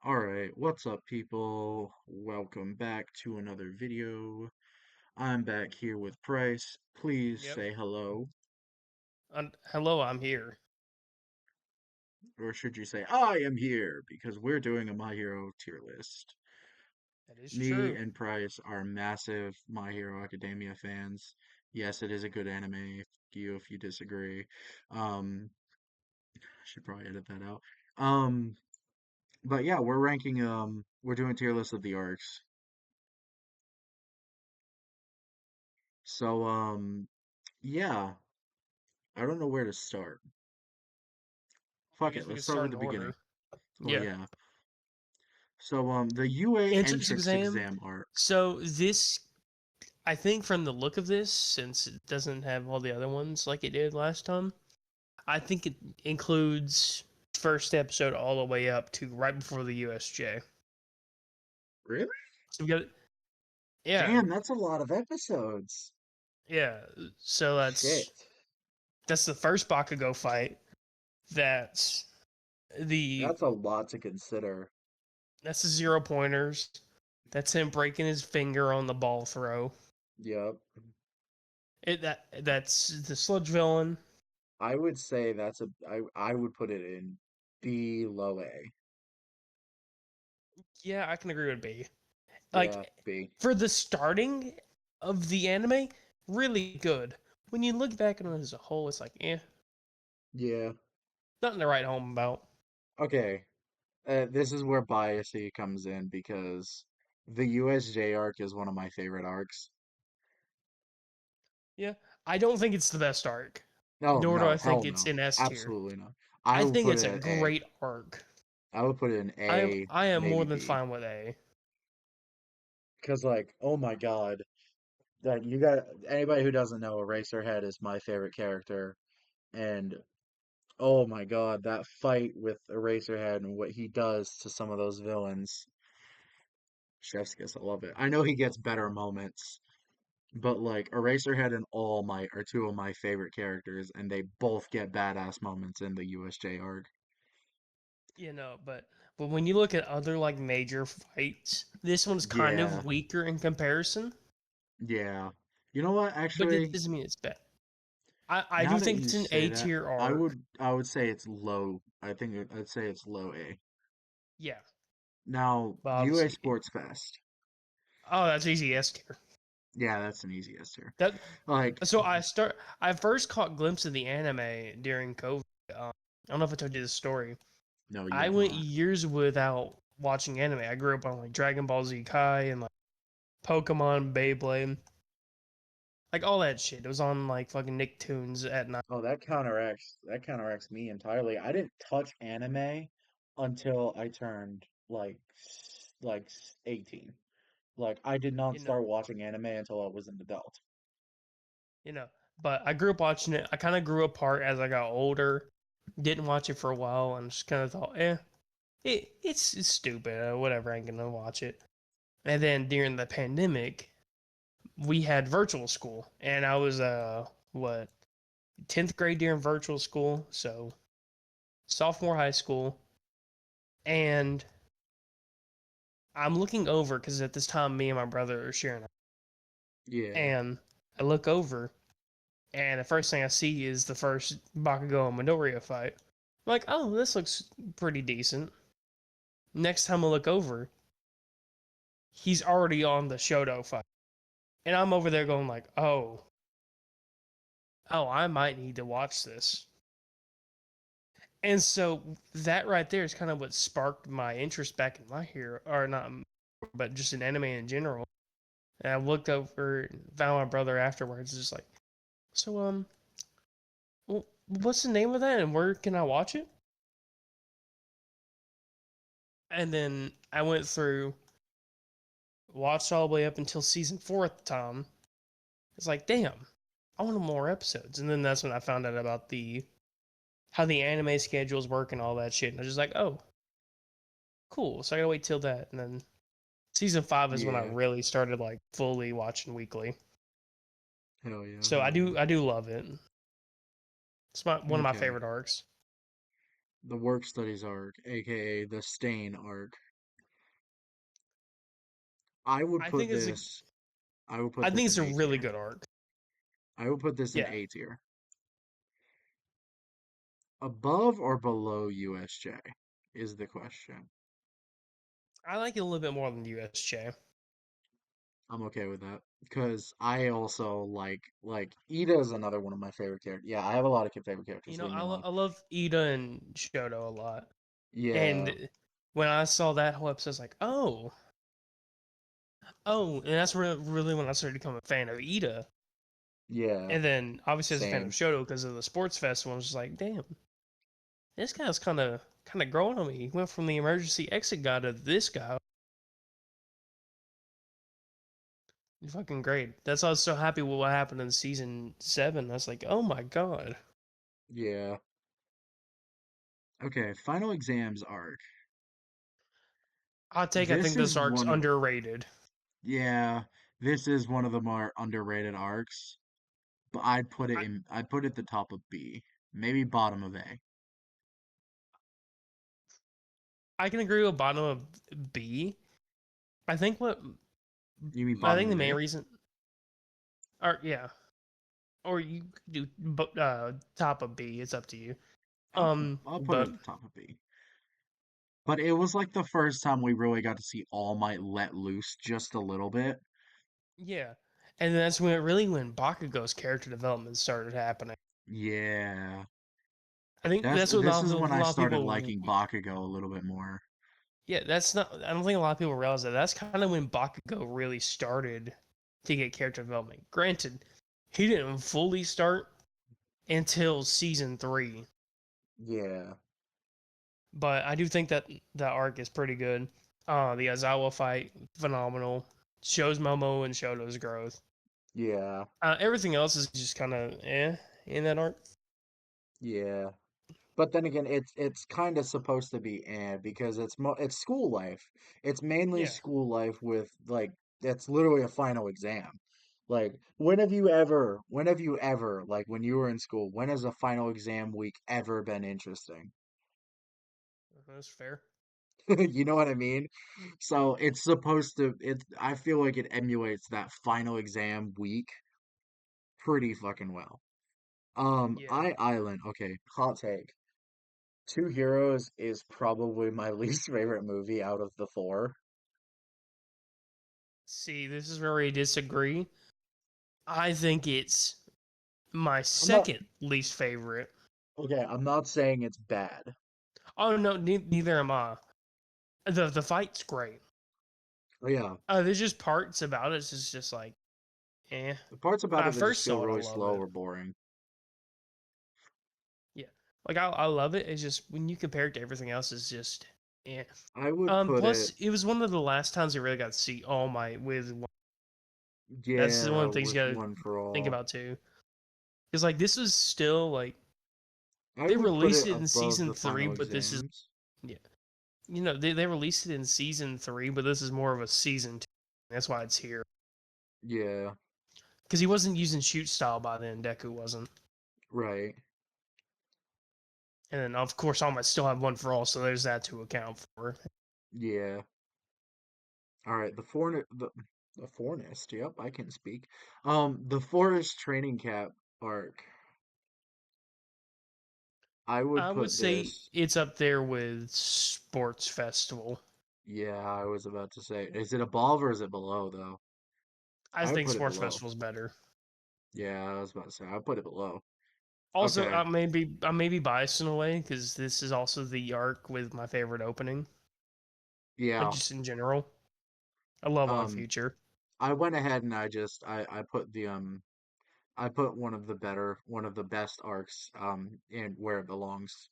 Alright, what's up, people? Welcome back to another video. I'm back here with Price. Please Yep. say hello, Hello, I'm here. or should you say, I am here, because we're doing a My Hero tier list. That is Me true. and Price are massive My Hero Academia fans. Yes, it is a good anime. Fuck you if you disagree. I should probably edit that out. Um, but yeah, we're doing tier list of the arcs. So, yeah, I don't know where to start. I Fuck guess it, we let's could start start with in the beginning. order. Well, Yeah. yeah. So, the UA Entrance entrance exam. exam arc. So this, I think, from the look of this, since it doesn't have all the other ones like it did last time, I think it includes first episode all the way up to right before the USJ. Really? So we got, yeah, Damn, that's a lot of episodes. yeah. So Shit. that's the first Bakugo fight. That's the That's a lot to consider. that's the 0 pointers. That's him breaking his finger on the ball throw. Yep. That's the sludge villain. I would say I would put it in B low A. Yeah, I can agree with B. Yeah, Like B. for the starting of the anime, really good. When you look back on it as a whole, it's like, Yeah. nothing to write home about. Okay. This is where biasy comes in because the USJ arc is one of my favorite arcs. Yeah, I don't think it's the best arc, No, nor do no, I think hell it's no. in S tier. Absolutely not. I I would think put it's it a in A. great arc. I would put it in A, I am more maybe than B. fine with A. Because, like, oh my God, that you got anybody who doesn't know, Eraserhead is my favorite character, and oh my God, that fight with Eraserhead and what he does to some of those villains, chef's kiss. I love it. I know he gets better moments, but like Eraserhead and All Might are two of my favorite characters, and they both get badass moments in the USJ arc. But when you look at other like major fights, this one's kind Yeah, of weaker in comparison. yeah. You know what? But it Actually, doesn't mean it's bad. I now do that think you it's an say A that, tier arc. I would say it's low. I'd say it's low A. Yeah, Now, but UA obviously, Sports Fest. oh, that's easy S tier. Yeah, that's an easy answer. That Like, so I first caught glimpse of the anime during COVID. I don't know if I told you this story. no, you I did went not. years without watching anime. I grew up on like Dragon Ball Z Kai and like Pokemon, Beyblade, like all that shit. It was on like fucking Nicktoons at night. Oh, that counteracts me entirely. I didn't touch anime until I turned 18. Like I did not You know, start watching anime until I was an adult. you know. But I grew up watching it. I kind of grew apart as I got older. Didn't watch it for a while and just kind of thought, it's stupid. Whatever, I ain't gonna watch it. And then during the pandemic, we had virtual school, and I was what 10th grade during virtual school, so sophomore high school, and I'm looking over because at this time me and my brother are sharing, Yeah. and I look over, and the first thing I see is the first Bakugo and Midoriya fight. I'm like, oh, this looks pretty decent. Next time I look over, he's already on the Shoto fight, and I'm over there going like, oh, I might need to watch this. And so that right there is kind of what sparked my interest back in my hero, or not, but just in anime in general. And I looked over, found my brother afterwards, just like, so what's the name of that, and where can I watch it? And then I went through, watched all the way up until season 4 at the time. It's like, damn, I want more episodes. And then that's when I found out about the how the anime schedules work and all that shit. And I was just like, oh, cool. So I gotta wait till that, and then season 5 is when I Yeah. really started like fully watching weekly. Hell yeah, So hell yeah. I do love it. It's one of my Okay. favorite arcs. The work studies arc, aka the stain arc. I would I put think it's a this. I would put I think this it's in a A really tier. good arc. I would put this in Yeah, A tier. Above or below USJ is the question. I like it a little bit more than USJ. I'm okay with that because I also like Ida is another one of my favorite characters. Yeah, I have a lot of favorite characters. Leave me alone. I love Ida and Shoto a lot, Yeah, and when I saw that whole episode, I was like, and that's really when I started becoming a fan of Ida. yeah, And then obviously as a fan of same. Shoto because of the sports festival, I was just like, damn, this guy's kind of growing on me. He went from the emergency exit guy to this guy. He's fucking great. That's why I was so happy with what happened in season 7. I was like, oh my god. Yeah. Okay, final exams arc. Hot take, I This think this is arc's one of underrated. yeah, this is one of the more underrated arcs, but I, I'd put it at the top of B, maybe bottom of A. I can agree with bottom of B. I think what You mean I bottom think the of main A? reason, or yeah, or you could do top of B. It's up to you. I'll put it But at the top of B. But it was like the first time we really got to see All Might let loose just a little bit. yeah, and that's when Bakugo's character development started happening. Yeah. I think That's that's what this a is when I lot of started people. liking Bakugo a little bit more. Yeah, that's not. I don't think a lot of people realize that. That's kind of when Bakugo really started to get character development. Granted, he didn't fully start until season 3, Yeah. but I do think that the arc is pretty good. The Aizawa fight, phenomenal. Shows Momo and Shoto's growth. Yeah. Everything else is just kind of in that arc. Yeah. But then again, it's kind of supposed to be because it's school life. It's mainly Yeah, school life with like it's literally a final exam. Like when have you ever like when you were in school, when has a final exam week ever been interesting? that's fair. You know what I mean? So it's supposed to I feel like it emulates that final exam week pretty fucking well. Yeah. I Island, okay, hot take. Two Heroes is probably my least favorite movie out of the four. See, this is where we disagree. I think it's my I'm not second least favorite. okay, I'm not saying it's bad. Oh no, neither am I. The fight's great. Oh, yeah, There's just parts about it. It's just like, eh. the parts When about I it that just first feel saw it, I really love slow it. or boring. Yeah, like I love it. It's just when you compare it to everything else, it's just, eh. I would put Plus, it, it was one of the last times I really got to see All Might with. That's the yeah, one of the things with you gotta One for think All. about too. Because like this is still like I they would put released it it in above season the 3, final but this is exams. yeah. They released it in season 3, but this is more of a season 2. That's why it's here. Yeah, Because he wasn't using shoot style by then. Deku wasn't. right. And then, of course, All Might still have One for All, so there's that to account for. Yeah. All right, the Forest, yep, I can speak. The Forest training cap arc. I would I would put say this. it's up there with Sports Festival. Yeah, I was about to say, is it above or is it below though? I I would think put it Sports below. Festival's better. Yeah, I was about to say, I'd put it below. Also, Okay. I may be biased in a way because this is also the arc with my favorite opening, like Yeah. just in general. I love On Um, Future. I went ahead and I put I put one of the best arcs in where it belongs.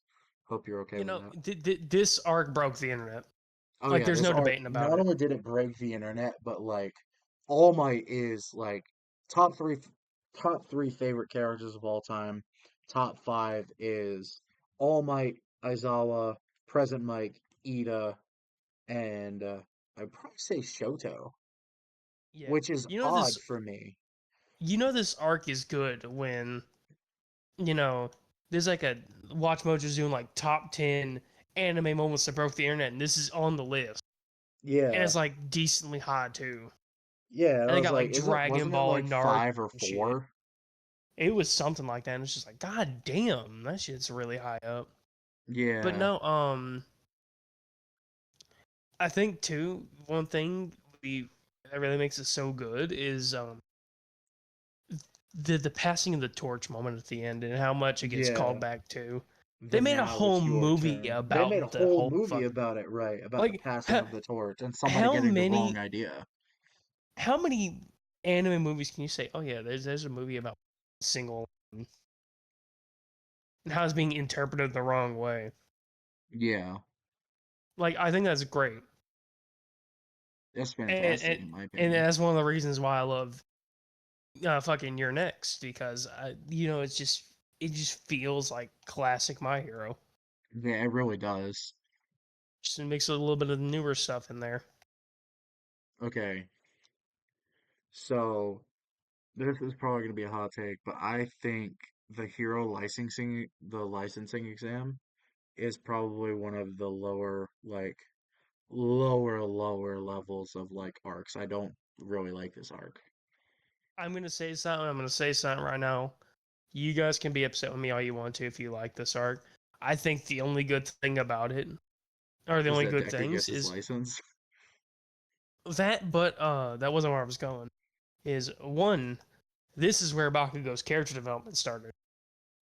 Hope you're okay with that. This arc broke the internet. Oh Like, yeah, there's this no arc debating about not it. only did it break the internet, but like All Might is like top three top three favorite characters of all time. Top five is All Might, Aizawa, Present Mike, Ida, and I'd probably say Shoto, Yeah, which is odd for me. this arc is good when you know, there's like a Watch Mojo's doing like top 10 anime moments that broke the internet, and this is on the list. and Yeah. it's like decently high too. Yeah, and And I they was got like, like isn't Dragon wasn't it Ball like and Naruto 5 or 4? and shit. It was something like that, and it's just like, God damn, that shit's really high up. But Yeah. no, I think too, one thing we that really makes it so good is the passing of the torch moment at the end and how much it gets called Yeah. back to. They The made a now whole it's your movie turn. They made a about the whole whole movie fucking about it, right? About the like passing of the torch and somebody how getting the wrong many idea. how many anime movies can you say? Oh yeah, there's a movie about single and how it's being interpreted the wrong way. Yeah. Like I think that's great, That's and fantastic and, in my and opinion. that's one of the reasons why I love fucking You're Next because it just feels like classic My Hero. Yeah, it really does. Just mix a little bit of the newer stuff in there. Okay. So this is probably gonna be a hot take, but I think the licensing exam is probably one of the lower levels of like arcs. I don't really like this arc. I'm gonna say something. I'm gonna say something right now. You guys can be upset with me all you want to if you like this arc. I think the only good thing about it, or the Is only that good Deku things, gets his is license? that. But that wasn't where I was going. Is one, this is where Bakugo's character development started.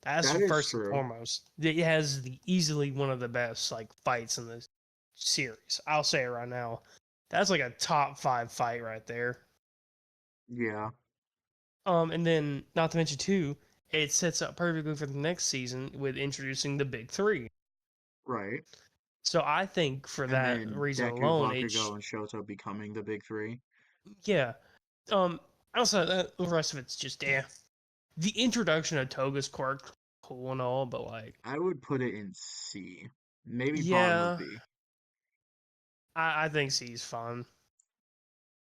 That's That is first and true. foremost. It has the easily one of the best like fights in the series. I'll say it right now. That's like a top five fight right there. Yeah, And then not to mention too, it sets up perfectly for the next season with introducing the big three. right. So I think for And that then reason Deku, alone, Bakugo, and Shoto becoming the big three. yeah. Um, outside of that, the rest of it's just the introduction of Toga's quirk, cool and all, but like, I would put it in C, maybe bottom of yeah, B. I think C's fun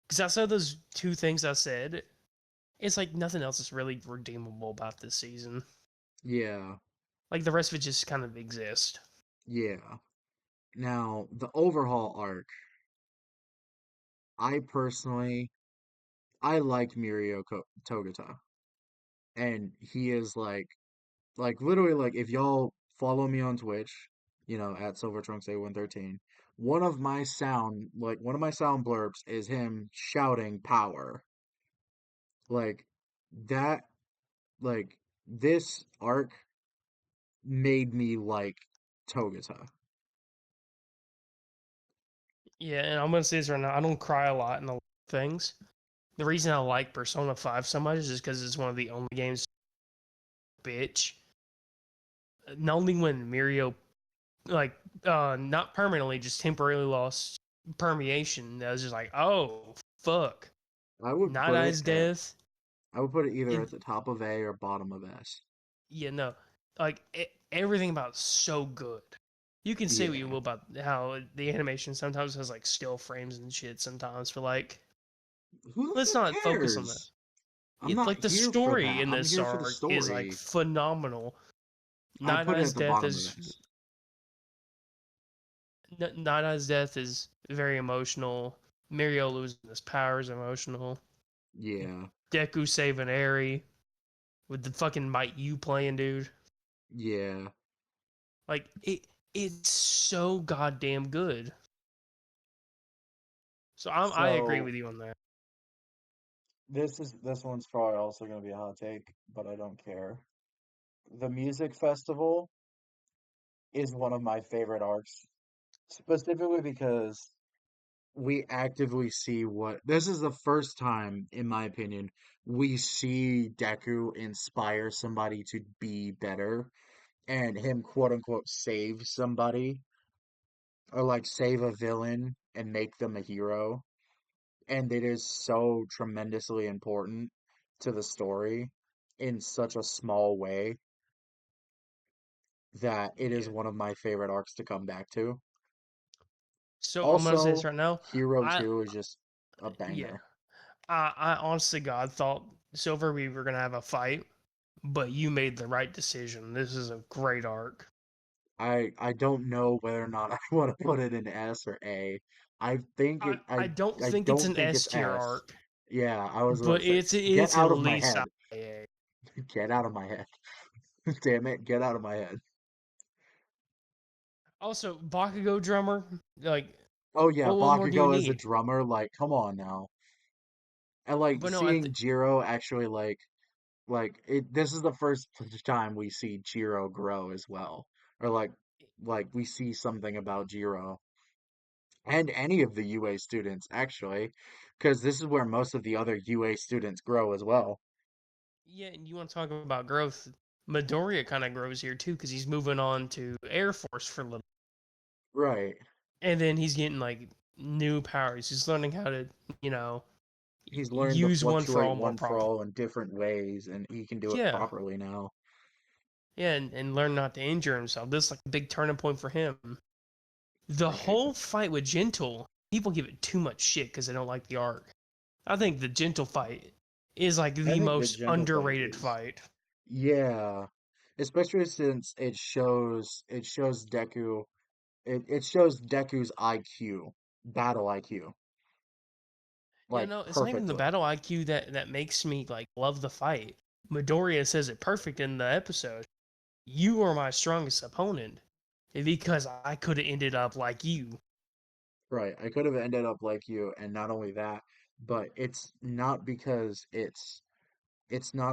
because outside of those two things I said, it's like nothing else is really redeemable about this season. Yeah, Like the rest of it just kind of exists. yeah. Now, the overhaul arc, I personally, I like Togata, and he is like literally like if y'all follow me on Twitch, at SilverTrunksA113, one of my sound blurbs is him shouting power. Like that like this arc made me like Togata. Yeah, and I'm gonna say this right now. I don't cry a lot in the things. The reason I like Persona 5 so much is because it's one of the only games, bitch. Not only when Mirio, like, not permanently, just temporarily lost permeation, I was just like, oh, fuck. I would Night put it Eye's at death. I would put it either It, at the top of A or bottom of S. yeah, no. Like, everything about it's so good. You can say what you Yeah. will about how the animation sometimes has, like, still frames and shit sometimes, but, like, Who the let's fuck not focus on that. cares? I'm not Like, the here for story that. in I'm this here for the arc is, like, story. phenomenal. I Night put it Eye's at the death bottom of is S. Nana's death is very emotional. Mirio losing his powers emotional. Yeah. Deku saving Eri with the fucking Might You playing, dude. Yeah. Like it's so goddamn good. So I agree So with you on that. this one's probably also gonna be a hot take, but I don't care. The music festival is one of my favorite arcs, specifically because we actively see what this is the first time, in my opinion, we see Deku inspire somebody to be better and him quote unquote save somebody or like save a villain and make them a hero. And it is so tremendously important to the story in such a small way that it is Yeah. one of my favorite arcs to come back to. So I'm gonna say this Also, right now. Hero I 2 is just a yeah. banger. I honestly God thought Silver we were gonna have a fight, but you made the right decision. This is a great arc. I don't know whether or not I want to put it in S or A. I think I it I don't I think it's don't an think S it's tier S. arc, Yeah, I was about but to say, get it's at out of my least head. IA. Get out of my head. Damn it, get out of my head. Also, Bakugo drummer, like, Oh yeah, what more do you Bakugo as a need? drummer, like, come on now. And like But no, seeing Jiro actually like it this is the first time we see Jiro grow as well. Or like we see something about Jiro and any of the UA students actually, because this is where most of the other UA students grow as well. yeah, and you want to talk about growth? Midoriya kind of grows here too because he's moving on to Air Force for a little, Right. and then he's getting like new powers. He's learning how to, you know, He's learned to use one for fluctuate all more one for properly. all in different ways, and he can do it Yeah, properly now. yeah, and learn not to injure himself. This is like a big turning point for him. The Right. whole fight with Gentle, people give it too much shit because they don't like the arc. I think the Gentle fight is like I the think the most gentle fight underrated is, fight. yeah, especially since it shows Deku it shows Deku's IQ, battle IQ, Yeah, like no, it's not even the perfectly. battle IQ that makes me like love the fight. Midoriya says it perfect in the episode. You are my strongest opponent because I could have ended up like you. Right. I could have ended up like you, and not only that, but it's not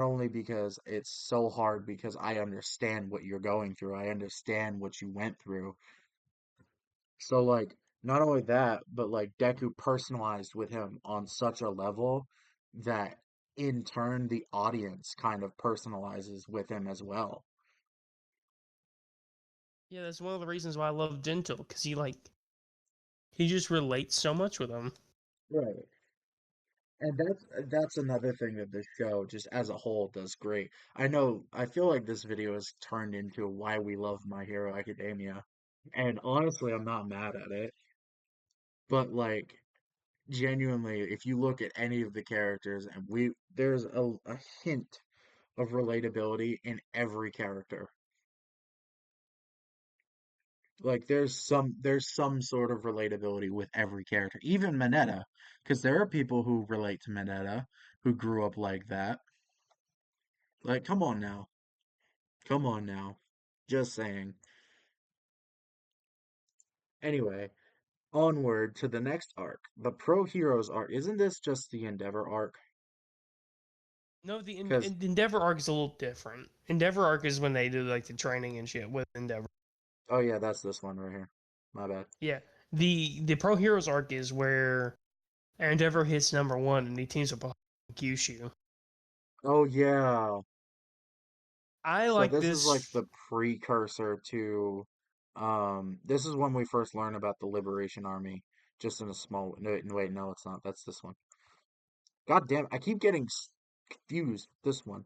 only because it's so hard because I understand what you're going through. I understand what you went through. So like not only that, but like Deku personalized with him on such a level that in turn the audience kind of personalizes with him as well. Yeah, that's one of the reasons why I love Gentle because he just relates so much with him. Right. And that's another thing that this show just as a whole does great. I feel like this video has turned into why we love My Hero Academia. And honestly, I'm not mad at it. But like genuinely, if you look at any of the characters and there's a hint of relatability in every character. Like there's some sort of relatability with every character, even Mineta, because there are people who relate to Mineta who grew up like that. Like, come on now. Come on now. Just saying. Anyway, onward to the next arc. The Pro Heroes arc. Isn't this just the Endeavor arc? No, the Because, Endeavor arc is a little different. Endeavor arc is when they do like the training and shit with Endeavor. oh yeah, that's this one right here. My bad. Yeah, the Pro Heroes arc is where Endeavor hits number one and he teams up with Kyushu. Oh yeah. I So like this is like this. the precursor to, this is when we first learn about the Liberation Army. Just in a small, no, wait, no, it's not. That's this one. God damn, I keep getting confused. This one.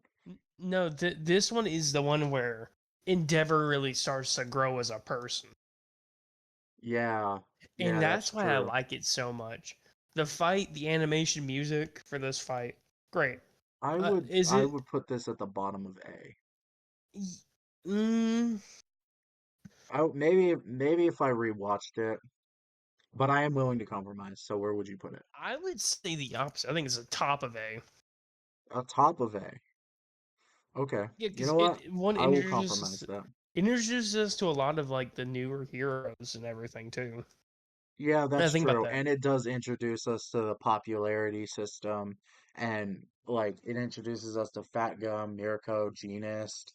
No, this one is the one where Endeavor really starts to grow as a person, Yeah, and yeah, that's that's why I true. like it so much. The fight, the animation, music for this fight, great. Is I it? would put this at the bottom of A. Mm, Maybe if I rewatched it, but I am willing to compromise. So where would you put it? I would say the opposite. I think it's the top of A. A top of A. Okay. Yeah, You because know what? it one I will compromise introduces that. introduces us to a lot of like the newer heroes and everything too. Yeah, I that's think about true. that. And it does introduce us to the popularity system and like it introduces us to Fat Gum, Mirko, Genist,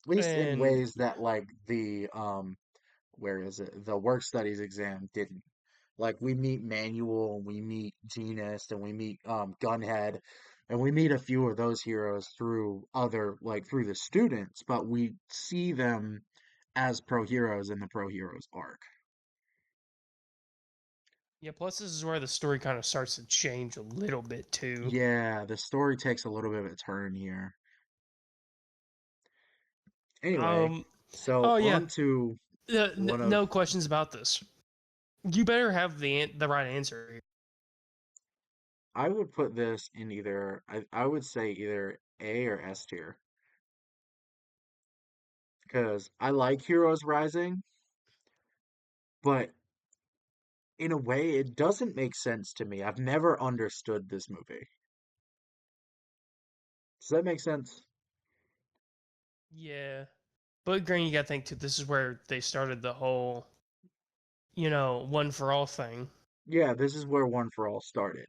at least in And ways that like the where is it? The work studies exam didn't. Like we meet Manual, we meet Genist, and we meet Gunhead, and we meet a few of those heroes through other like through the students, but we see them as pro heroes in the pro heroes arc. yeah, plus this is where the story kind of starts to change a little bit too. Yeah, the story takes a little bit of a turn here. Anyway, Um, so oh yeah, on to one of no questions about this. You better have the right answer here. I would put this in I would say either A or S tier. because I like Heroes Rising, but in a way, it doesn't make sense to me. I've never understood this movie. Does that make sense? Yeah. But Green, you gotta think too, this is where they started the whole, one for all thing. Yeah, this is where One for All started.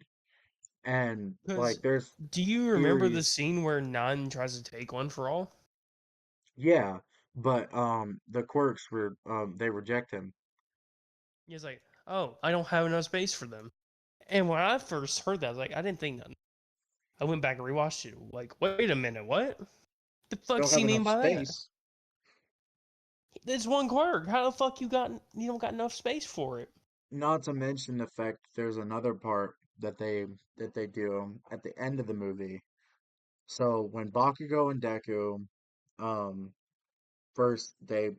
And Because like there's do you remember the theories, scene where Nan tries to take one for all? yeah, but the quirks were they reject him. He's like, oh, I don't have enough space for them. And when I first heard that, I was like, I didn't think nothing. I went back and rewatched it. Like, wait a minute, what? The fuck's Don't he have mean enough by that? space. There's one quirk. How the fuck you don't got enough space for it? Not to mention the fact there's another part that they do at the end of the movie. So when Bakugo and Deku, um, first they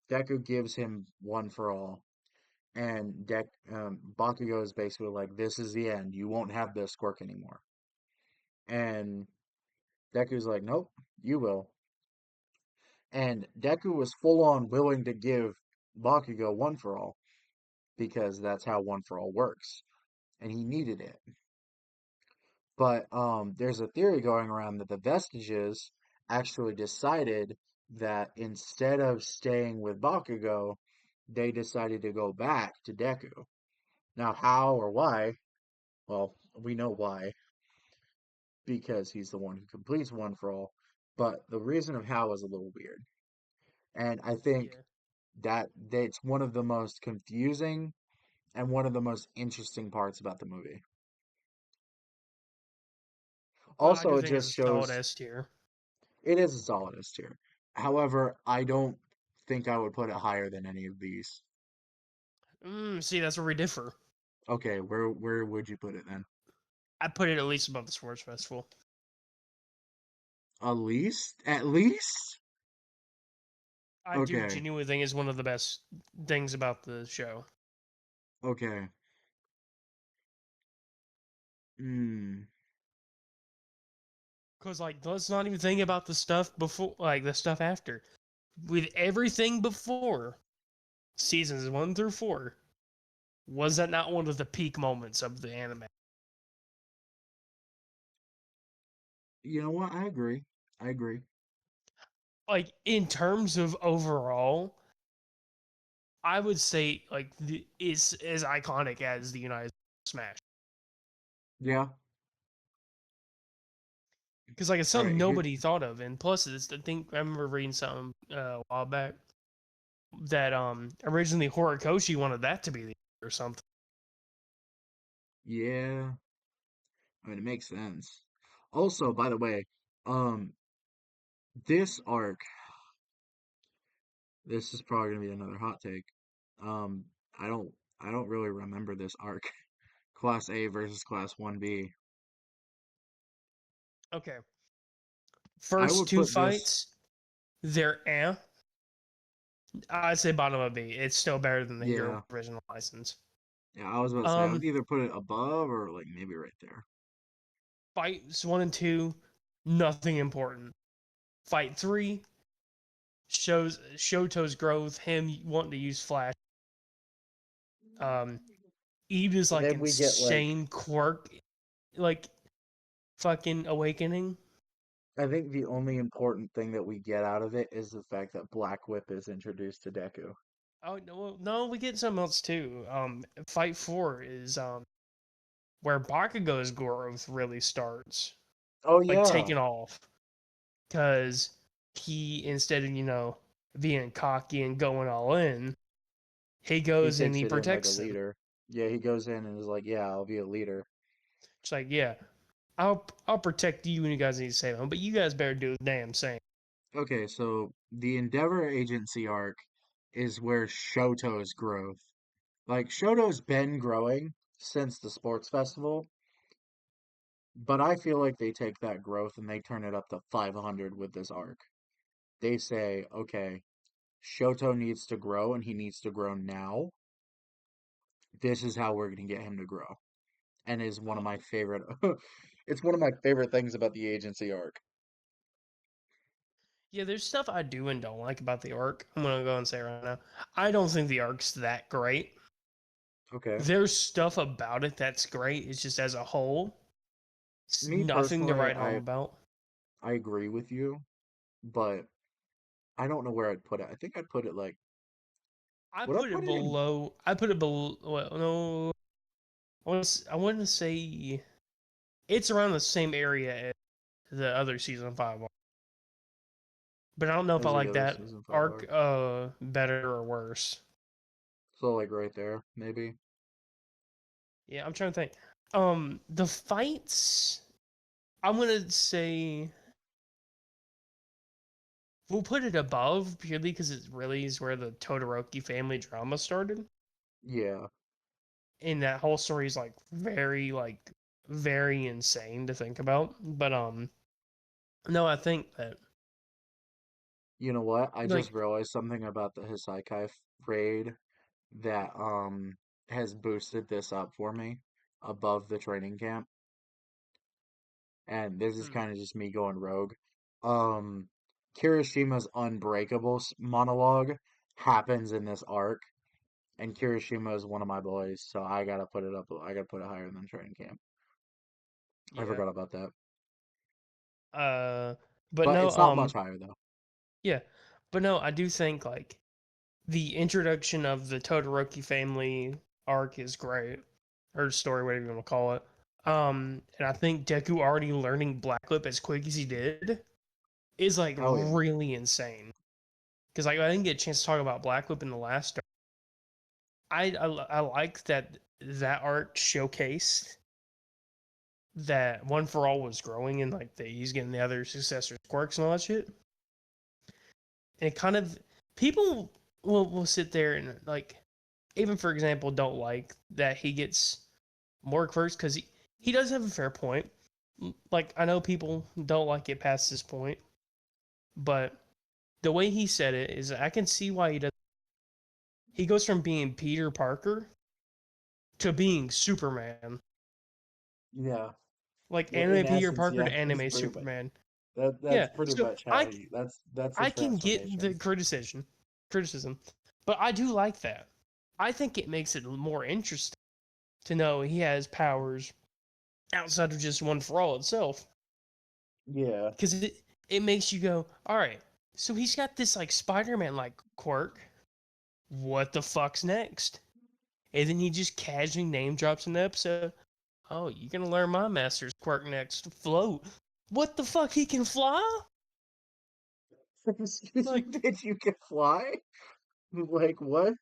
Deku gives him One for All, and Bakugo is basically like, "This is the end. You won't have this quirk anymore." And Deku's like, "Nope, you will." And Deku was full on willing to give Bakugo One for All because that's how One for All works, and he needed it. But there's a theory going around that the Vestiges actually decided that instead of staying with Bakugo, they decided to go back to Deku. Now, how or why? Well, we know why, because he's the one who completes One for All. But the reason of how is a little weird. And I think Yeah. that that's one of the most confusing and one of the most interesting parts about the movie. But I Also, do it think just it's a solid shows S tier. it is a solid S tier. However, I don't think I would put it higher than any of these. See, that's where we differ. Okay, where would you put it then? I put it at least above the sports festival. At least? At least? I do Okay, genuinely think it's one of the best things about the show. okay. Hmm. Cause like, let's not even think about the stuff before, like the stuff after. With everything before seasons 1 through 4, was that not one of the peak moments of the anime? You know what? I agree. I agree. Like in terms of overall, I would say like it's as iconic as the United Smash. Yeah. Because like it's All something right, here. nobody thought of, and plus it's I think I remember reading something a while back that originally Horikoshi wanted that to be the or something. Yeah. I mean, it makes sense. Also, by the way, um, this arc, this is probably gonna be another hot take. Um, I don't, I don't really remember this arc. Class A versus Class 1B. Okay, I first would two put this, fights they're I'd say bottom of B. It's still better than the Hero yeah, original license. yeah, I was about to say, I would Um, either put it above or like maybe right there. fights 1 and 2, nothing important. Fight 3 shows Shoto's growth, him wanting to use Flash. Um, Eva's And like then we get like, insane quirk, like fucking awakening. I think the only important thing that we get out of it is the fact that Black Whip is introduced to Deku. Oh no, no, we get something else too. Fight 4 is where Bakugo's growth really starts, Oh like yeah, taking off, because he instead of being cocky and going all in, he he goes and takes he it in like a protects them. leader. Yeah, he goes in and is like, yeah, I'll be a leader. It's like, yeah, I'll protect you when you guys need to save him, but you guys better do the damn same. Okay, so the Endeavor Agency arc is where Shoto's growth. Like Shoto's been growing since the sports festival, but I feel like they take that growth and they turn it up to 500 with this arc. They say, okay, Shoto needs to grow and he needs to grow now. This is how we're going to get him to grow. And is one of my favorite it's one of my favorite things about the agency arc. Yeah, there's stuff I do and don't like about the arc. I'm gonna go and say right now, I don't think the arc's that great. Okay. There's stuff about it that's great. It's just as a whole, it's Me nothing to personally, write home about. I agree with you, but I don't know where I'd put it. I think I'd put it like, I would I put put it it in? below. I put it below. Well, no, I wouldn't say it's around the same area as the other season 5 arc, but I don't know if I As the like other that season five arc arc. better or worse. So like right there, maybe. Yeah, I'm trying to think. The fights. I'm gonna say we'll put it above purely because it really is where the Todoroki family drama started, Yeah. and that whole story is very insane to think about. But no, I think that You know what? I just like realized something about the Hisakai raid that has boosted this up for me above the training camp. And this is hmm, kind of just me going rogue. Um, Kirishima's monologue happens in this arc, and Kirishima is one of my boys, so I gotta put it up. I gotta put it higher than training camp. I yeah. forgot about that, Uh, but but no, it's not much higher though. yeah, but no, I do think like the introduction of the Todoroki family arc is great, or story, whatever you want to call it. And I think Deku already learning Black Whip as quick as he did is like Hell yeah, really insane. Because like I didn't get a chance to talk about Black Whip in the last. I like that that arc showcased that One for All was growing and like that he's getting the other successors quirks and all that shit. And it kind of people will sit there and like even for example don't like that he gets more quirks because he does have a fair point. Like I know people don't like it past this point, but the way he said it is I can see why he does. He goes from being Peter Parker to being Superman, yeah. like Well, in anime Peter essence, Parker yeah, to that's anime pretty much Superman. that's Yeah, pretty so much how you. That's the I can get the transformation. criticism, but I do like that. I think it makes it more interesting to know he has powers outside of just One for All itself, Yeah, because it makes you go, all right. So he's got this like Spider-Man like quirk. What the fuck's next? And then he just casually name drops in the episode. Oh, you're gonna learn my master's quirk next. Float. What the fuck? He can fly? excuse me, Like, bitch, you can fly? Like what?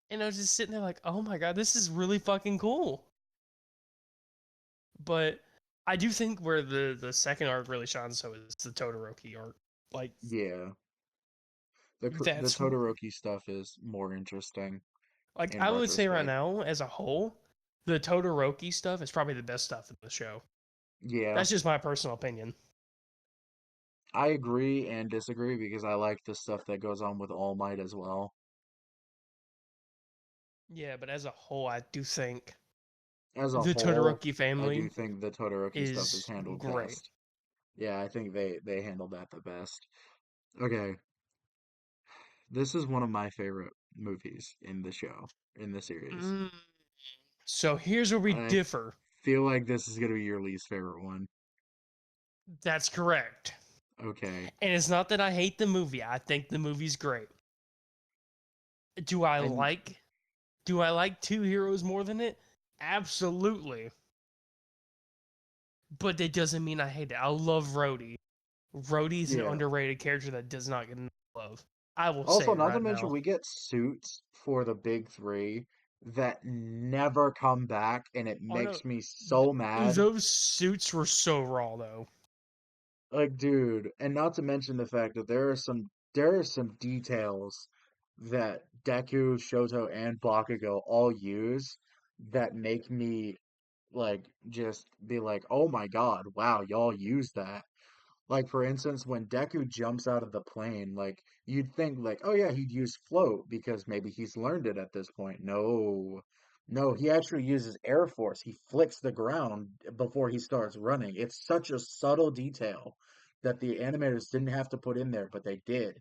and I was just sitting there like, oh my god, this is really fucking cool. But I do think where the second arc really shines so is the Todoroki arc. Like Yeah, the that's Todoroki stuff is more interesting like in I would say right retrospect. now as a whole, the Todoroki stuff is probably the best stuff in the show. Yeah, That's just my personal opinion. I agree and disagree because I like the stuff that goes on with All Might as well. Yeah, but as a whole, I do think As a the whole, Todoroki I do family think the Todoroki stuff is is handled great. best. Yeah, I think they handled that the best. Okay, this is one of my favorite movies in the show, in the series. Mm, so here's where we And I differ. feel like this is gonna be your least favorite one. That's correct. Okay. And it's not that I hate the movie. I think the movie's great. Do I And like do I like Two Heroes more than it? Absolutely. But that doesn't mean I hate it. I love Rhodey. Rhodey's an yeah. underrated character that does not get enough love. I will say Also, it not to right mention now. we get suits for the big three that never come back, and it Oh no, makes me so mad. those suits were so raw though. Like, dude, and not to mention the fact that there are some details that Deku, Shoto, and Bakugo all use that make me like just be like, oh my God, wow, y'all use that. Like for instance, when Deku jumps out of the plane, like you'd think like, oh yeah, he'd use float because maybe he's learned it at this point. No. No, he actually uses Air Force. He flicks the ground before he starts running. It's such a subtle detail that the animators didn't have to put in there, but they did.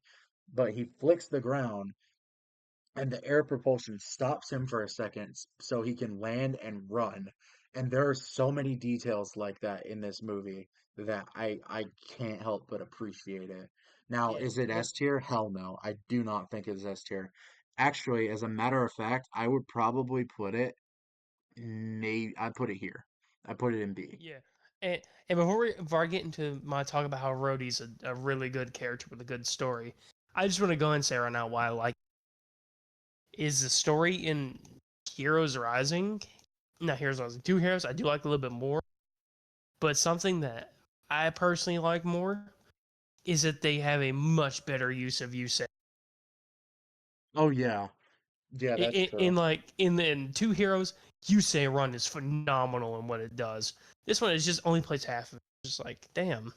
But he flicks the ground and the air propulsion stops him for a second so he can land and run. And there are so many details like that in this movie that I can't help but appreciate it. Now, Yeah, is it and S tier? Hell no. I do not think it's S tier. Actually, as a matter of fact, I would probably put it maybe I put it here. I put it in B. yeah, and before I get into my talk about how Rhodey's a really good character with a good story, I just want to go and say right now why I like is the story in Heroes Rising. Not Heroes Rising, Two Heroes. I do like a little bit more, but something that I personally like more is that they have a much better use of Yusei. Oh yeah. Yeah, that's In true. like in Two Heroes, Yusei Run is phenomenal in what it does. This one is just only plays half of it. Just like, damn,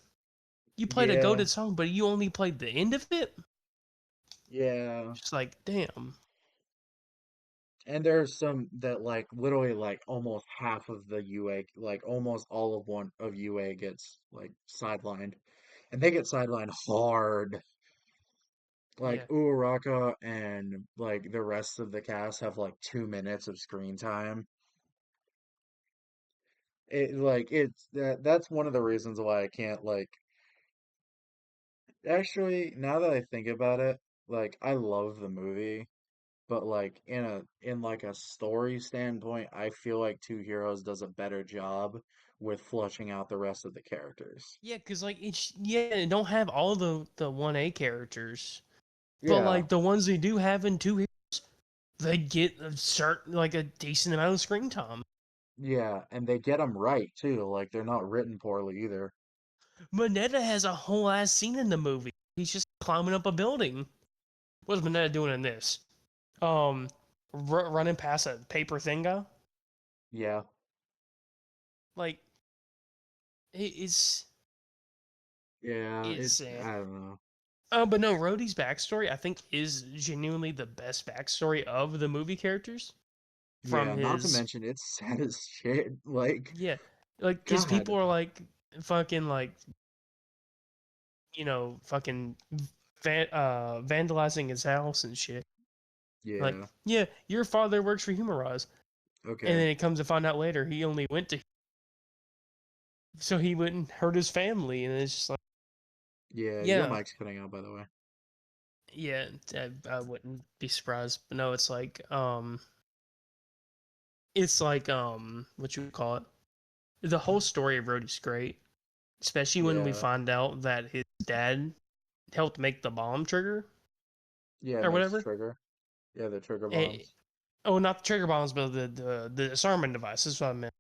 you played a Yeah. goaded song, but you only played the end of it. Yeah. Just like, damn. And there's some that like literally like almost half of the UA, like almost all of one of UA gets like sidelined. And they get sidelined hard. Like Yeah, Uraraka and like the rest of the cast have like 2 minutes of screen time. It like it's that's one of the reasons why I can't like actually now that I think about it, like I love the movie. But like in like a story standpoint, I feel like Two Heroes does a better job with fleshing out the rest of the characters. yeah, because like it's it don't have all the 1A characters, but Yeah, like the ones they do have in Two Heroes, they get a certain like a decent amount of screen time. yeah, and they get them right too. Like they're not written poorly either. Mineta has a whole ass scene in the movie. He's just climbing up a building. What's Mineta doing in this? Um, running past a paper thingo. Yeah, Like it's yeah, it's. I don't know. But no, Rhodey's backstory I think is genuinely the best backstory of the movie characters. From Yeah, not to his mention it's sad as shit. Like, yeah, like because God. people are like fucking like fucking vandalizing his house and shit. Like Yeah. yeah, your father works for Humorize, and Okay. then it comes to find out later he only went to so he wouldn't hurt his family, and it's just like Yeah, your yeah, mic's cutting out by the way. yeah, I wouldn't be surprised. But no, it's like what you would call it. The whole story of Rhodey's great, especially when we Yeah. find out that his dad helped make the bomb trigger Yeah, it or makes whatever. trigger. Yeah, the trigger Eh, bombs. oh, not the trigger bombs, but the disarmament device. That's what I meant.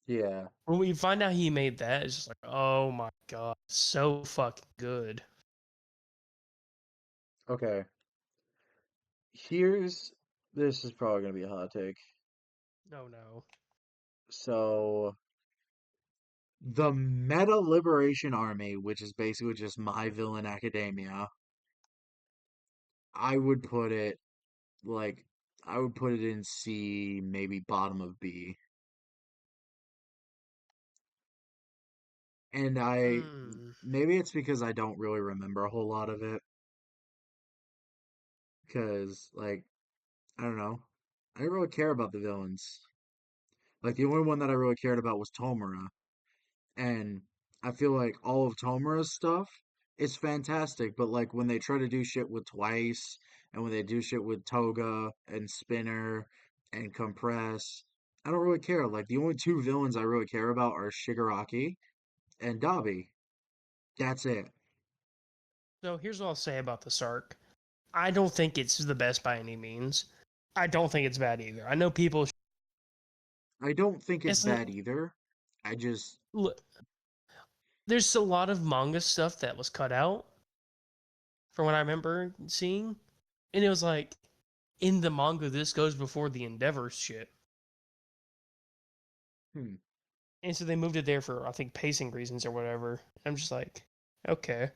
Yeah. When we find out he made that, it's just like, oh my god, so fucking good. Okay. Here's this is probably gonna be a hot take. No, no. So the Meta Liberation Army, which is basically just My Villain Academia, I would put it like I would put it in C, maybe bottom of B. And I Hmm. maybe it's because I don't really remember a whole lot of it. Because like I don't know, I didn't really care about the villains. Like the only one that I really cared about was Tomura. And I feel like all of Tomura's stuff is fantastic, but like when they try to do shit with Twice and when they do shit with Toga and Spinner and Compress, I don't really care. Like the only two villains I really care about are Shigaraki and Dabi. That's it. So here's what I'll say about the Sark. I don't think it's the best by any means. I don't think it's bad either. I know people. I don't think it's It's bad either. I just, look, there's a lot of manga stuff that was cut out from what I remember seeing, and it was like in the manga this goes before the Endeavor shit, hmm, and so they moved it there for I think pacing reasons or whatever. I'm just like, okay,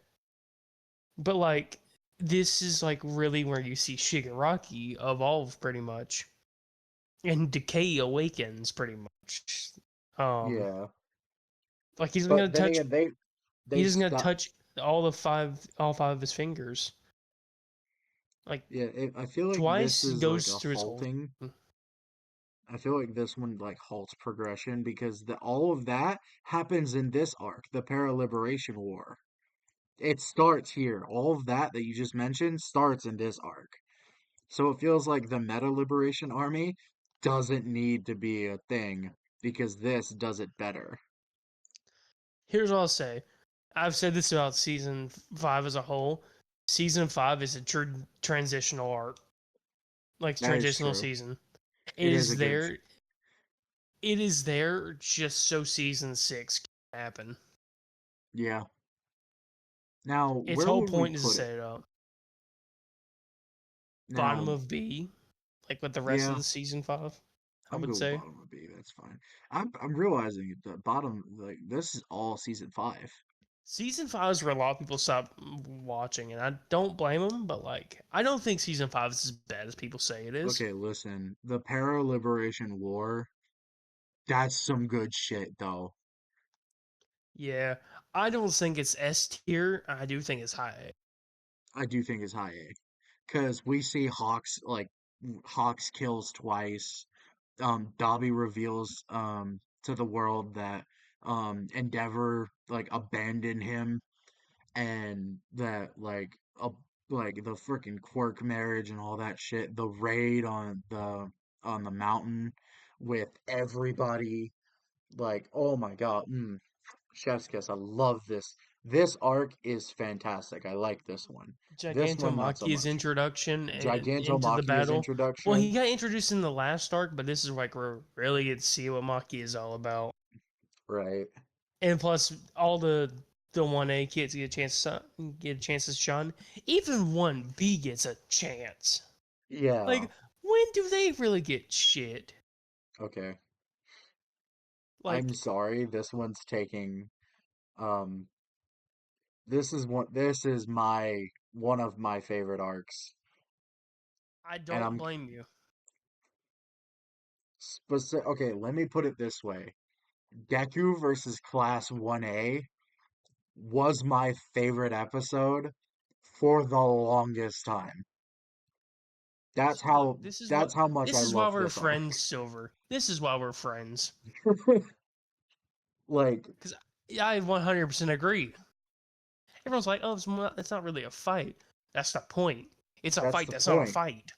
but like this is like really where you see Shigaraki evolve pretty much, and Decay awakens pretty much. Um, yeah. like he's gonna But then touch. again, He they doesn't gonna stop. touch all five of his fingers. Like Yeah, I feel like this twice is like goes a through his whole. halting. I feel like this one like halts progression because all of that happens in this arc, the Para-Liberation War. It starts here. All of that you just mentioned starts in this arc. So it feels like the Meta Liberation Army doesn't need to be a thing because this does it better. Here's what I'll say. I've said this about season five as a whole. Season five is a transitional arc, like That is transitional true. season. It It is a is good. there. It is there just so season six can happen. Yeah. Now, Its where whole would we point is to put it? set it up. Bottom Now, of B, like with the rest of yeah, the season five, I I'm would good with say. bottom of B. That's fine. I'm realizing at the bottom, like this is all season five. Season five is where a lot of people stop watching, and I don't blame them. But like, I don't think season five is as bad as people say it is. Okay, listen, the Para-Liberation War, that's some good shit, though. Yeah, I don't think it's S tier. I do think it's high. I do think it's high A. Because we see Hawks, like, Hawks kills twice. Dobby reveals to the world that Endeavor like abandoned him and that like the freaking quirk marriage and all that shit, the raid on the mountain with everybody, like oh my god, chef's kiss. I love this. This arc is fantastic. I like this one. This one not so Gigantomachia's much. introduction into the Gigantomachia's battle. Well, introduction, he got introduced in the last arc, but this is like where we really get to see what Maki is all about. right? And plus, all the one A kids get a chance to shine. Even one B gets a chance. Yeah. Like, when do they really get shit? Okay. I'm Like, sorry. This one's taking um this is my one of my favorite arcs. I And don't I'm blame you. okay, let me put it this way. Deku versus Class 1A was my favorite episode for the longest time. This is what That's how much this I is why love we're this arc. friends, Silver. This is why we're friends. Like Because I 100% agree. Everyone's like, oh, it's not really a fight. That's the point. It's a that's fight the that's not a point. fight.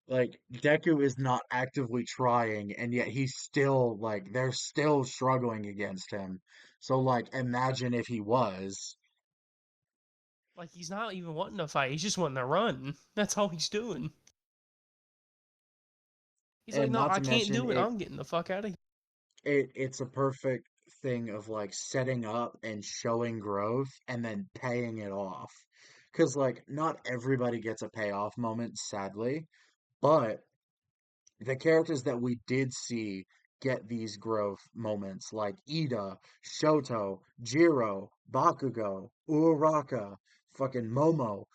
Like Deku is not actively trying and yet he's still like they're still struggling against him. So like imagine if he was. Like, he's not even wanting to fight. He's just wanting to run. That's all he's doing. He's like, And no, not I to can't mention do it. I'm getting the fuck out of here. it's a perfect thing of like setting up and showing growth and then paying it off. Cause like not everybody gets a payoff moment, sadly, but the characters that we did see get these growth moments like Ida, Shoto, Jiro, Bakugo, Uraraka, fucking Momo,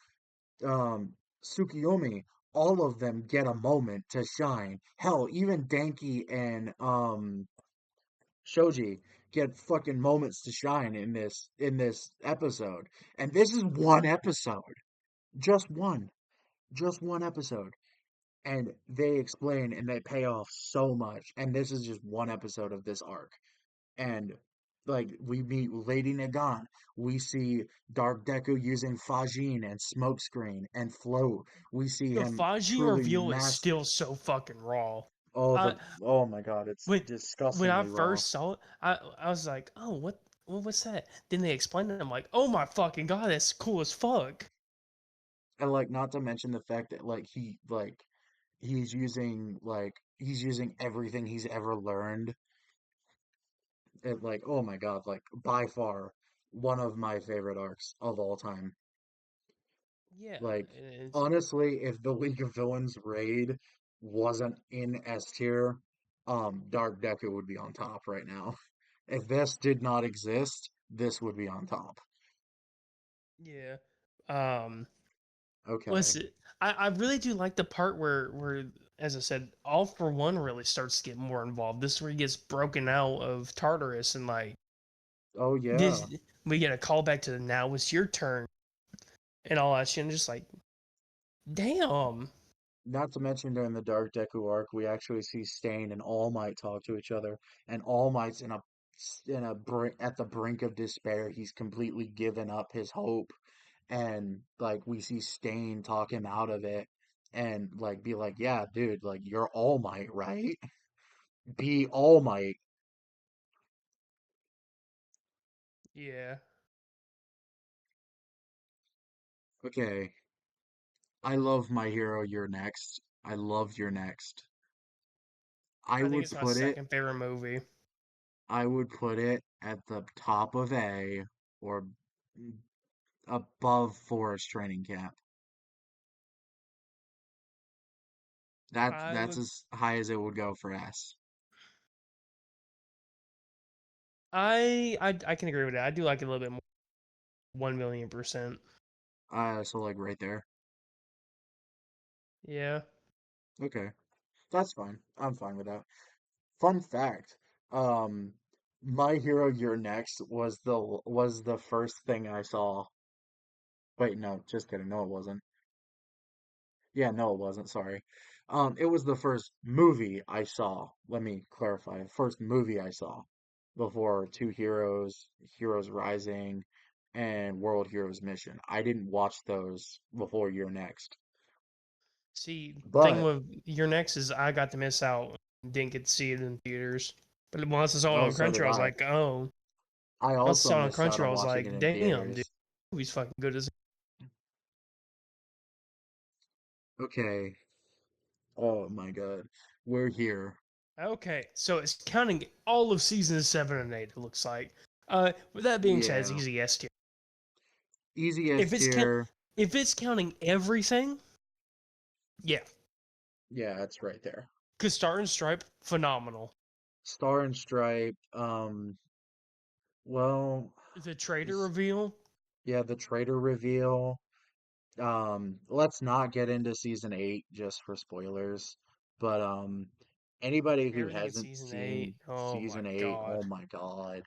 Tsukiyomi, all of them get a moment to shine. Hell, even Danky and Shoji get fucking moments to shine in this episode. And this is one episode. Just one. Just one episode. And they explain and they pay off so much. And this is just one episode of this arc. And like we meet Lady Nagan, we see Dark Deku using Fajin and Smokescreen and Float. We see The him Faji truly reveal is master. still so fucking raw. Oh I oh my god, it's when when I disgustingly raw. first saw it, I was like, oh, what's that? Then they explained it. I'm like, oh my fucking god, that's cool as fuck. And like not to mention the fact that he's using everything he's ever learned. And like oh my god, like by far one of my favorite arcs of all time. Yeah, Like, it's honestly, if the League of Villains raid wasn't in S tier, Dark Deku would be on top right now. If this did not exist, this would be on top. yeah. Um, Okay. listen, I really do like the part where as I said, All for One really starts to get more involved. This is where he gets broken out of Tartarus and like Oh This yeah. we get a call back to the now it's your turn and all that shit. And just like, damn. Not to mention during the Dark Deku arc, we actually see Stain and All Might talk to each other, and All Might's at the brink of despair. He's completely given up his hope, and like we see Stain talk him out of it, and like be like, "Yeah, dude, like you're All Might, right? Be All Might." Yeah. Okay, I love My Hero. You're next. I loved Your Next. I I think would it's my put it. second favorite movie. I would put it at the top of A or above Forest Training Camp. I That's would as high as it would go for S. I can agree with that. I do like it a little bit more. 1,000,000%. So like right there. Yeah. Okay, that's fine. I'm fine with that. Fun fact, um, My Hero You're Next was the first thing I saw. Wait, no, just kidding. No, it wasn't. Yeah, no, it wasn't. Sorry. It was the first movie I saw. Let me clarify. First movie I saw before Two Heroes, Heroes Rising, and World Heroes Mission. I didn't watch those before You're Next. See, thing But, with your next is I got to miss out. Didn't get to see it in theaters. But once I saw it oh, on so Crunchyroll, did I was I. like, oh. I Once I also saw it on missed out Crunchyroll, I on was watching it like, in damn, dude, theaters. the movie's fucking good as. Okay. Oh my God. We're here. Okay, so it's counting all of seasons 7 and 8. It looks like. With that being said, it's Yeah. easy S tier. Easy S If it's count, tier. if it's counting everything, yeah. Yeah, it's right there. Cause Star and Stripe, phenomenal. Star and Stripe. Well, The trader s- reveal, yeah, the traitor reveal. Let's not get into season 8 just for spoilers. But anybody who everything in hasn't season seen 8. Oh my season 8, oh god. my God.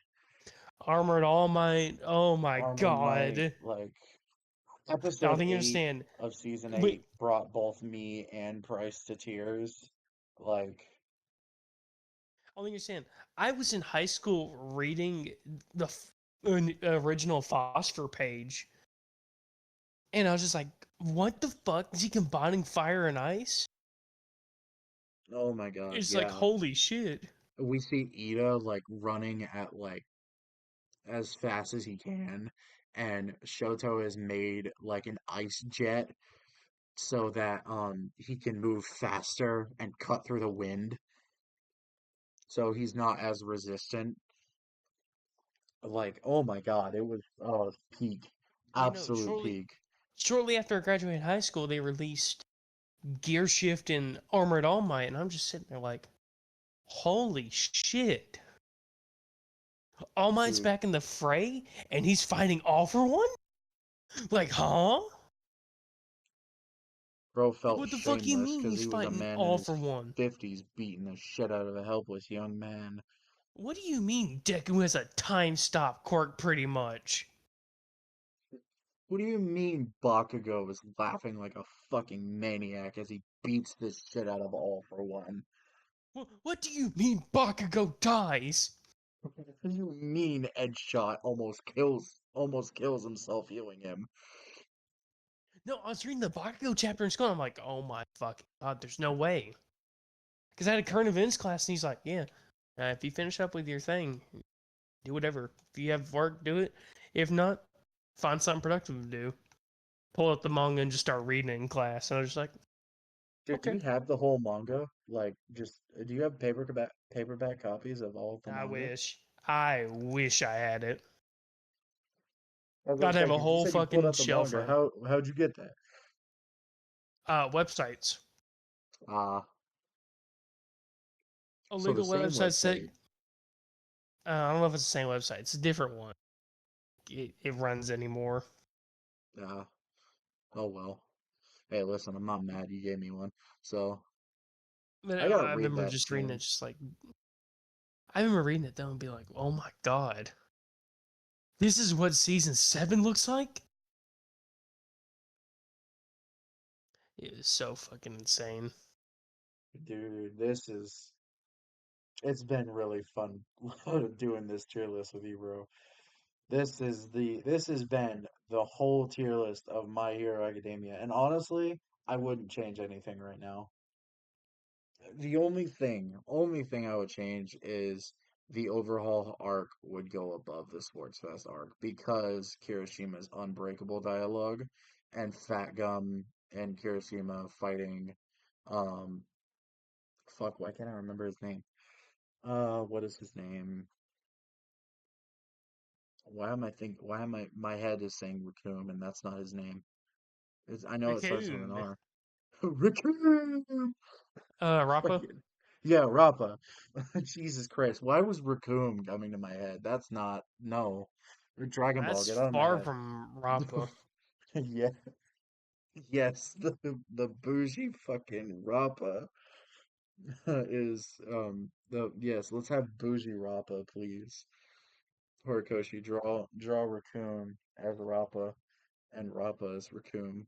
Armored All Might. Oh my Armored Might, god. like I don't episode think you 8 understand. of season Wait, 8 brought both me and Price to tears. Like, I don't think you understand. I was in high school reading the original Phosphor page, and I was just like, "What the fuck is he combining fire and ice?" oh my God, It's like, yeah. holy shit. We see Ida like running at like as fast as he can, and Shoto has made like an ice jet so that he can move faster and cut through the wind, so he's not as resistant. Like, oh my God, it was peak, You know, absolute peak. shortly after I graduated high school, they released Gear Shift and Armored All Might, and I'm just sitting there like, holy shit. All Might's Dude, back in the fray, and he's fighting All for One? Like, huh? bro Like, felt what the fuck you shameless mean because he's he was a fighting man in All his for One? 50s beating the shit out of a helpless young man. What do you mean Deku has a time stop quirk pretty much? What do you mean Bakugo is laughing like a fucking maniac as he beats the shit out of All for One? What do you mean Bakugo dies? What do you mean Edgeshot almost kills himself healing him? No, I was reading the Bakugo chapter in school, and I'm like, oh my fucking god, there's no way. Because I had a current events class, and he's like, yeah, if you finish up with your thing, do whatever. If you have work, do it. If not, find something productive to do. Pull up the manga and just start reading it in class. And I was just like, Dude, do okay. you have the whole manga? Like, just do you have paperback copies of all of the I manga? wish. I wish I had it. I was gonna I'd have say, a because you whole said you pulled fucking out the shelf manga. of 'em. How'd you get that? Websites. Ah, so the Illegal same websites say, website. I don't know if it's the same website. It's a different one. It runs anymore. Ah, oh well. Hey, listen, I'm not mad. You gave me one, so But I gotta I read remember that just reading it, soon. just like, I remember reading it though and be like, oh my god. This is what season 7 looks like? It is so fucking insane. Dude, it's been really fun doing this tier list with you, bro. This has been the whole tier list of My Hero Academia. And honestly, I wouldn't change anything right now. The only thing I would change is the overhaul arc would go above the Sports Fest arc because Kirishima's unbreakable dialogue and Fat Gum and Kirishima fighting um fuck, why can't I remember his name? What is his name? Why am I my head is saying Raccoon and that's not his name. I know it starts with an Raccoon. R. Raccoon! Rappa. Fucking yeah, Rappa. Jesus Christ. Why was Raccoon coming to my head? That's not no. Dragon Ball, That's get out of my far head. from Rappa. Yeah, yes, the bougie fucking Rappa is the yes, let's have bougie Rappa, please. Horikoshi, draw Raccoon as Rappa and Rappa as Raccoon.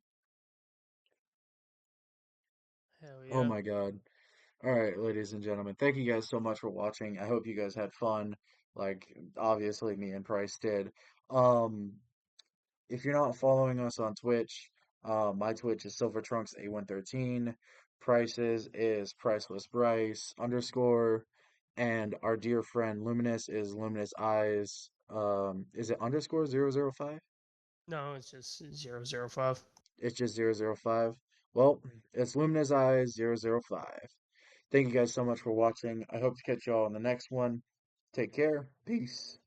Hell Oh yeah. my God. All right, ladies and gentlemen, thank you guys so much for watching. I hope you guys had fun. Like, obviously, me and Price did. Um, if you're not following us on Twitch, my Twitch is SilverTrunks8113. Price's is Priceless Bryce underscore, and our dear friend Luminous is Luminous Eyes. Is it underscore 005? No, it's just 005. It's just 005. Well, it's Luminous Eyes 005. Thank you guys so much for watching. I hope to catch you all in the next one. Take care. Peace.